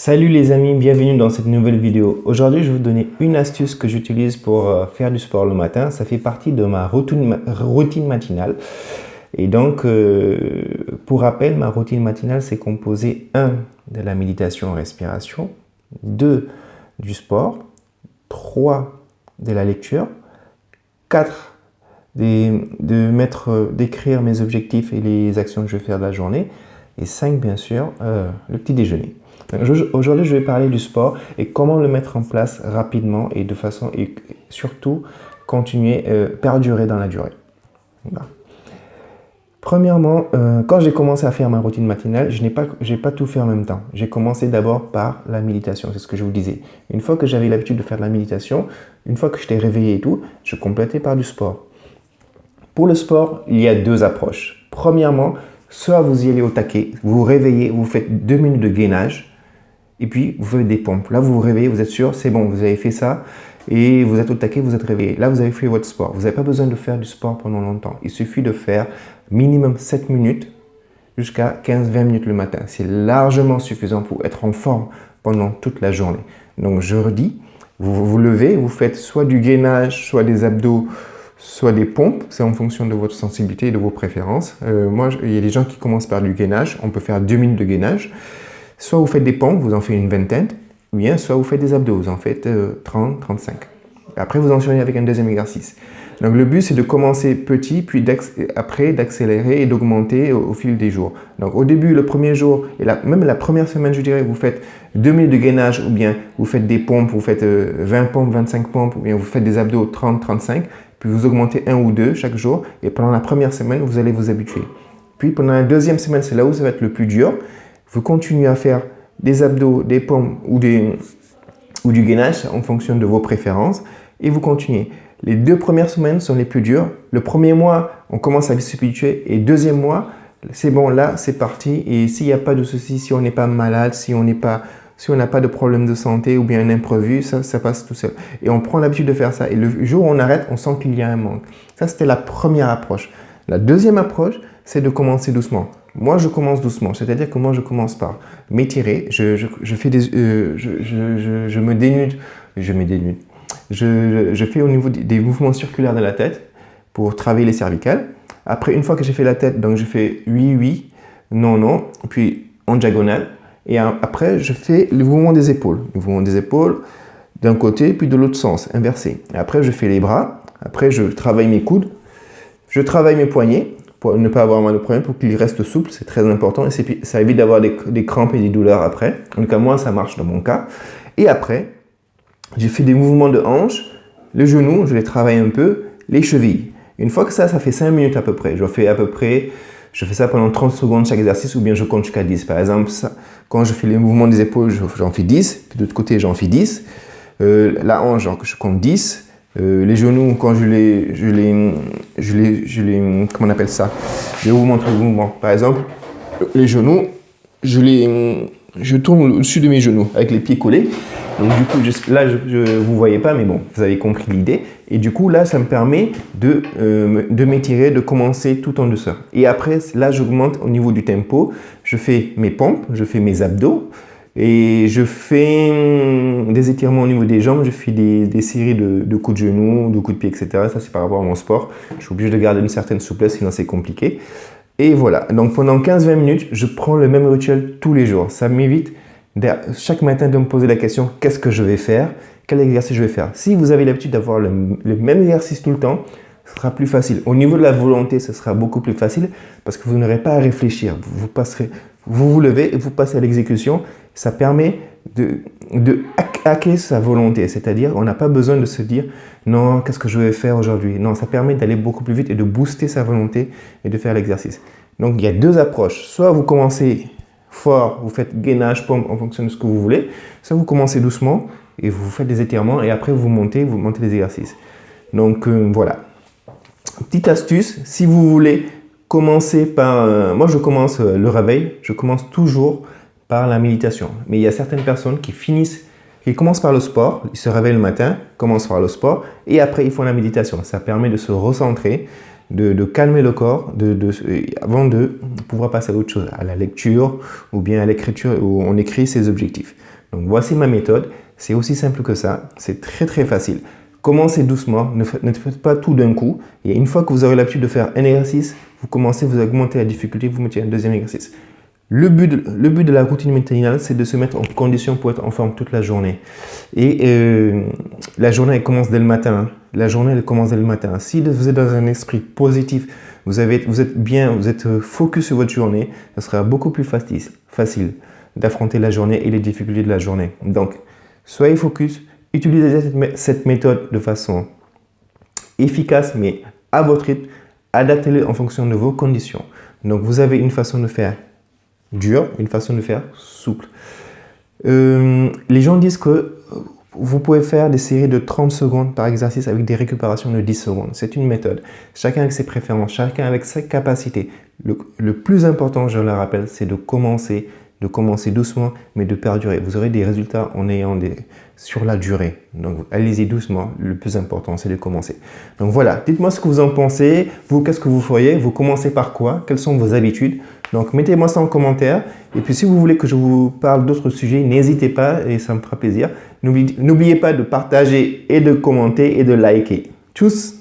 Salut les amis, bienvenue dans cette nouvelle vidéo. Aujourd'hui, je vais vous donner une astuce que j'utilise pour faire du sport le matin. Ça fait partie de ma routine matinale. Et donc, pour rappel, ma routine matinale, c'est composé 1 de la méditation respiration, 2 du sport, 3 de la lecture, 4 d'écrire mes objectifs et les actions que je vais faire de la journée, et 5 bien sûr, le petit déjeuner. Aujourd'hui, je vais parler du sport et comment le mettre en place rapidement et de façon, et surtout, continuer, perdurer dans la durée. Voilà. Premièrement, quand j'ai commencé à faire ma routine matinale, je n'ai pas tout fait en même temps. J'ai commencé d'abord par la méditation, c'est ce que je vous disais. Une fois que j'avais l'habitude de faire de la méditation, une fois que j'étais réveillé et tout, je complétais par du sport. Pour le sport, il y a 2 approches. Premièrement, soit vous y allez au taquet, vous vous réveillez, vous faites 2 minutes de gainage, et puis vous faites des pompes. Là, vous vous réveillez, vous êtes sûr, c'est bon, vous avez fait ça, et vous êtes au taquet, vous êtes réveillé. Là, vous avez fait votre sport. Vous n'avez pas besoin de faire du sport pendant longtemps. Il suffit de faire minimum 7 minutes jusqu'à 15-20 minutes le matin. C'est largement suffisant pour être en forme pendant toute la journée. Donc, je redis, vous vous levez, vous faites soit du gainage, soit des abdos, soit des pompes. C'est en fonction de votre sensibilité et de vos préférences. Moi, il y a des gens qui commencent par du gainage. On peut faire 2 minutes de gainage. Soit vous faites des pompes, vous en faites une vingtaine, ou bien soit vous faites des abdos, vous en faites 30, 35. Après, vous enchaînez avec un deuxième exercice. Donc, le but, c'est de commencer petit, puis après d'accélérer et d'augmenter au fil des jours. Donc, au début, le premier jour, et même la première semaine, je dirais, vous faites 2 minutes de gainage, ou bien vous faites des pompes, vous faites 20 pompes, 25 pompes, ou bien vous faites des abdos 30, 35, puis vous augmentez 1 ou 2 chaque jour, et pendant la première semaine, vous allez vous habituer. Puis, pendant la deuxième semaine, c'est là où ça va être le plus dur. Vous continuez à faire des abdos, des pompes ou du gainage en fonction de vos préférences et vous continuez. Les 2 premières semaines sont les plus dures. Le premier mois, on commence à s'habituer et deuxième mois, c'est bon, là, c'est parti. Et s'il n'y a pas de soucis, si on n'est pas malade, si on n'a pas de problème de santé ou bien un imprévu, ça passe tout seul. Et on prend l'habitude de faire ça. Et le jour où on arrête, on sent qu'il y a un manque. Ça, c'était la première approche. La deuxième approche, c'est de commencer doucement. Moi, je commence doucement, c'est-à-dire que moi, je commence par m'étirer, je me dénude, je fais au niveau des mouvements circulaires de la tête pour travailler les cervicales. Après, une fois que j'ai fait la tête, donc je fais oui, oui, non, non, puis en diagonale. Et après, je fais le mouvement des épaules. Le mouvement des épaules d'un côté, puis de l'autre sens, inversé. Et après, je fais les bras. Après, je travaille mes coudes. Je travaille mes poignets pour ne pas avoir mal au poignet, pour qu'ils restent souples, c'est très important. Et ça évite d'avoir des crampes et des douleurs après. En tout cas, moi, ça marche dans mon cas. Et après, j'ai fait des mouvements de hanches, le genou, je les travaille un peu, les chevilles. Une fois que ça fait 5 minutes à peu près. Je fais ça pendant 30 secondes chaque exercice ou bien je compte jusqu'à 10. Par exemple, quand je fais les mouvements des épaules, j'en fais 10. Puis de l'autre côté, j'en fais 10. La hanche, je compte 10. Les genoux, quand comment on appelle ça? Je vais vous montrer le mouvement. Par exemple, les genoux, je tourne au-dessus de mes genoux avec les pieds collés. Donc du coup, là, vous voyez pas, mais bon, vous avez compris l'idée. Et du coup, là, ça me permet de m'étirer, de commencer tout en douceur. Et après, là, j'augmente au niveau du tempo. Je fais mes pompes, je fais mes abdos. Et je fais des étirements au niveau des jambes, je fais des séries de coups de genoux, de coups de pied, etc. Ça, c'est par rapport à mon sport. Je suis obligé de garder une certaine souplesse, sinon c'est compliqué. Et voilà, donc pendant 15-20 minutes, je prends le même rituel tous les jours. Ça m'évite chaque matin de me poser la question, qu'est-ce que je vais faire? Quel exercice je vais faire? Si vous avez l'habitude d'avoir le même exercice tout le temps, ce sera plus facile. Au niveau de la volonté, ce sera beaucoup plus facile parce que vous n'aurez pas à réfléchir. Vous levez et vous passez à l'exécution. Ça permet de hacker sa volonté, c'est-à-dire on n'a pas besoin de se dire non, qu'est-ce que je vais faire aujourd'hui? Non, ça permet d'aller beaucoup plus vite et de booster sa volonté et de faire l'exercice. Donc il y a 2 approches. Soit vous commencez fort, vous faites gainage, pompe en fonction de ce que vous voulez, soit vous commencez doucement et vous faites des étirements et après vous montez les exercices. Donc voilà. Petite astuce, si vous voulez commencer par... moi, je commence le réveil, je commence toujours par la méditation. Mais il y a certaines personnes qui commencent par le sport, ils se réveillent le matin, commencent par le sport, et après, ils font la méditation. Ça permet de se recentrer, de calmer le corps avant de pouvoir passer à autre chose, à la lecture ou bien à l'écriture où on écrit ses objectifs. Donc voici ma méthode, c'est aussi simple que ça, c'est très très facile. Commencez doucement, ne faites pas tout d'un coup. Et une fois que vous aurez l'habitude de faire un exercice, vous commencez, vous augmentez la difficulté, vous mettez un deuxième exercice. Le but de la routine matinale, c'est de se mettre en condition pour être en forme toute la journée. Et la journée, elle commence dès le matin. La journée, elle commence dès le matin. Si vous êtes dans un esprit positif, vous êtes bien, vous êtes focus sur votre journée, ce sera beaucoup plus facile d'affronter la journée et les difficultés de la journée. Donc, soyez focus, utilisez cette méthode de façon efficace, mais à votre rythme. Adaptez-le en fonction de vos conditions. Donc, vous avez une façon de faire dur, une façon de faire souple. Les gens disent que vous pouvez faire des séries de 30 secondes par exercice avec des récupérations de 10 secondes. C'est une méthode. Chacun avec ses préférences, chacun avec ses capacités. Le plus important, je le rappelle, c'est de commencer doucement, mais de perdurer. Vous aurez des résultats en ayant sur la durée. Donc, allez-y doucement. Le plus important, c'est de commencer. Donc, voilà. Dites-moi ce que vous en pensez. Vous, qu'est-ce que vous feriez? Vous commencez par quoi? Quelles sont vos habitudes? Donc, mettez-moi ça en commentaire. Et puis, si vous voulez que je vous parle d'autres sujets, n'hésitez pas et ça me fera plaisir. N'oubliez pas de partager et de commenter et de liker. Tchuss!